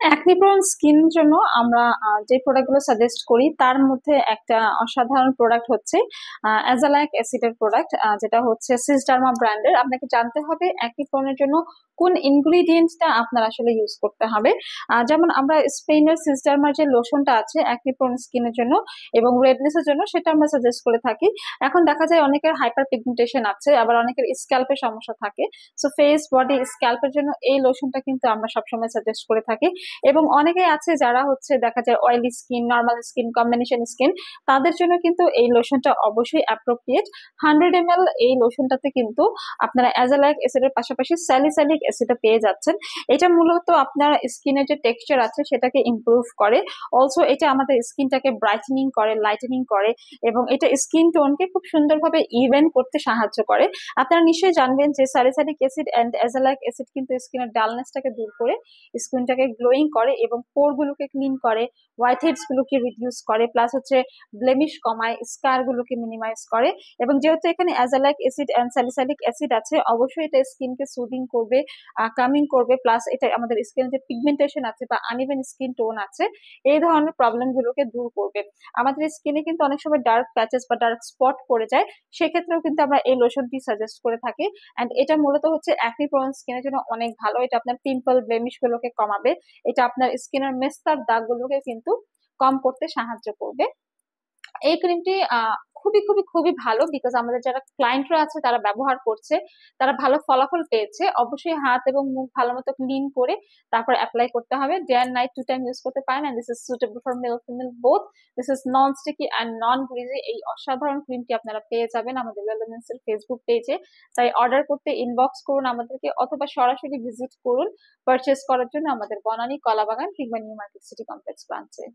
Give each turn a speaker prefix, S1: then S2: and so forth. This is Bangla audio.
S1: অ্যাকনি প্রোন স্কিন জন্য আমরা যে প্রোডাক্টগুলো সাজেস্ট করি তার মধ্যে একটা অসাধারণ প্রোডাক্ট হচ্ছে অ্যাজালাইক অ্যাসিডের প্রোডাক্ট, যেটা হচ্ছে সিসডার্মা ব্র্যান্ডের। আপনাকে জানতে হবে অ্যাকনি প্রোনের জন্য কোন ইনগ্রিডিয়েন্টসটা আপনার আসলে ইউজ করতে হবে। যেমন আমরা স্পেনের সিসডার্মার যে লোশনটা আছে অ্যাকনি প্রোন স্কিনের জন্য এবং রেডনেস এর জন্য, সেটা আমরা সাজেস্ট করে থাকি। এখন দেখা যায় অনেকের হাইপার পিগমেন্টেশন আছে, আবার অনেকের স্ক্যাল্পের সমস্যা থাকে। সো ফেস, বডি, স্ক্যাল্পের জন্য এই লোশনটা কিন্তু আমরা সবসময় সাজেস্ট করে থাকি। এবং অনেকেই আছে যারা হচ্ছে দেখা যায় oily skin, normal skin, combination skin, তাদের জন্য কিন্তু এই লোশনটা অবশ্যই অ্যাপ্রোপ্রিয়েট। 100 ml এই লোশনটাতে কিন্তু আপনারা অ্যাজালাইক অ্যাসিডের পাশাপাশি স্যালিসাইলিক অ্যাসিডও পেয়ে যাচ্ছেন। এটা মূলত আপনার স্কিনের যে টেক্সচার আছে সেটাকে ইমপ্রুভ করে। অলসো এটা আমাদের স্কিনটাকে ব্রাইটেনিং করে, লাইটেনিং করে, এবং এটা স্কিন টোনকে খুব সুন্দরভাবে ইভেন করতে সাহায্য করে। আপনারা নিশ্চয়ই জানবেন যে স্যালিসাইলিক অ্যাসিড এন্ড অ্যাজালাইক অ্যাসিড কিন্তু স্কিনের ডালনেসটাকে দূর করে, স্কিনটাকে গ্লোয়িং করে এবং পোর গুলোকে ক্লিন করে, হোয়াইট হেডস গুলোকে রিডিউস করে, প্লাস হচ্ছে ব্লেমিশ কমায়, স্কার গুলোকে মিনিমাইজ করে। এবং যেহেতু এখানে অ্যাজালাইক অ্যাসিড এন্ড স্যালিসাইলিক অ্যাসিড আছে, অবশ্যই এটা স্কিনকে সুদিং করবে, কামিং করবে, প্লাস এটা আমাদের স্কিনের যে পিগমেন্টেশন আছে বা আনইভেন স্কিন টোন আছে, এই ধরনের প্রবলেম গুলোকে দূর করবে। আমাদের স্কিনে কিন্তু অনেক সময় ডার্ক প্যাচেস বা ডার্ক স্পট পড়ে যায়, সেক্ষেত্রেও কিন্তু আমরা এই লোশনটি সাজেস্ট করে থাকি। এন্ড এটা মূলত হচ্ছে অ্যাকনি প্রোন স্কিনের জন্য অনেক ভালো। এটা আপনার পিম্পল, ব্লেমিশ গুলোকে কমাবে, এটা আপনার স্কিনের মেস্তার দাগগুলোকে কিন্তু কম করতে সাহায্য করবে। এই ক্রিমটি খুবই খুবই খুবই ভালো, বিকজ আমাদের যারা ক্লায়েন্টরা আছে তারা ব্যবহার করছে, তারা ভালো ফলাফল পেয়েছে। অবশ্যই হাত এবং মুখ ভালো মতো ক্লিন করে তারপর অ্যাপ্লাই করতে হবে। Day and night 2 time use করতে পারেন। And this is suitable for male female both. This is non sticky and non greasy. এই অসাধারণ ক্রিমটি আপনারা পেয়ে যাবেন আমাদের ওয়েলনেসের ফেসবুক পেজে। তাই অর্ডার করতে ইনবক্স করুন আমাদেরকে, অথবা সরাসরি ভিজিট করুন পারচেস করার জন্য আমাদের বনানী, কলাবাগান কিংবা নিউ মার্কেট সিটি কমপ্লেক্স ব্রাঞ্চে।